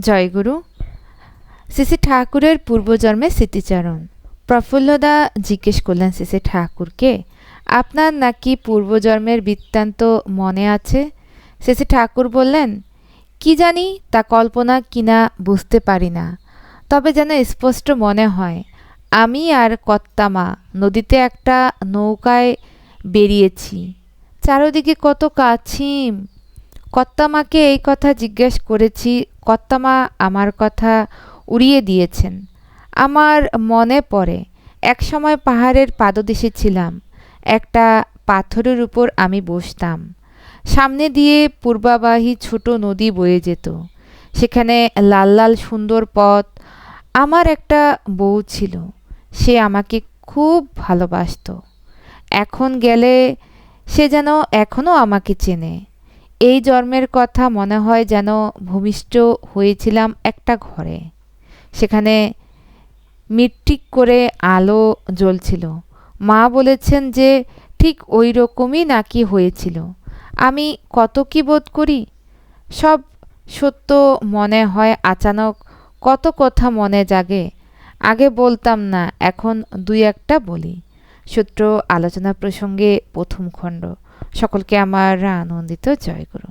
জয়গুরু। শ্রী ঠাকুরের পূর্বজন্মের স্মৃতিচারণ। প্রফুল্লদা জিজ্ঞেস করলেন শ্রী ঠাকুরকে, আপনার নাকি পূর্বজন্মের বৃত্তান্ত মনে আছে? শ্রী ঠাকুর বললেন, কি জানি, তা কল্পনা কিনা বুঝতে পারি না, তবে যেন স্পষ্ট মনে হয় আমি আর কর্তামা নদীতে একটা নৌকায় বেরিয়েছি। চারদিকে কত কাছিম। কর্তামাকে এই কথা জিজ্ঞেস করেছি, কর্তামা আমার কথা উড়িয়ে দিয়েছেন। আমার মনে পড়ে এক সময় পাহাড়ের পাদদেশে ছিলাম, একটা পাথরের উপর আমি বসতাম, সামনে দিয়ে পূর্বাবাহী ছোট নদী বয়ে যেত, সেখানে লাল লাল সুন্দর পথ। আমার একটা বউ ছিল, সে আমাকে খুব ভালোবাসতো। এখন গেলে সে যেন এখনও আমাকে চেনে। এই জন্মের কথা মনে হয় যেন ভূমিষ্ঠ হয়েছিলাম একটা ঘরে, সেখানে মিটটিক করে আলো জ্বলছিল। মা বলেছেন যে ঠিক ওই রকমই নাকি হয়েছিল। আমি কত কি বোধ করি, সব সত্য মনে হয় আচানক, কত কথা মনে জাগে। আগে বলতাম না, এখন দুই একটা বলি। সূত্র আলোচনা প্রসঙ্গে প্রথম খণ্ড। সকলকে আমার আনন্দিত জয়গুরু।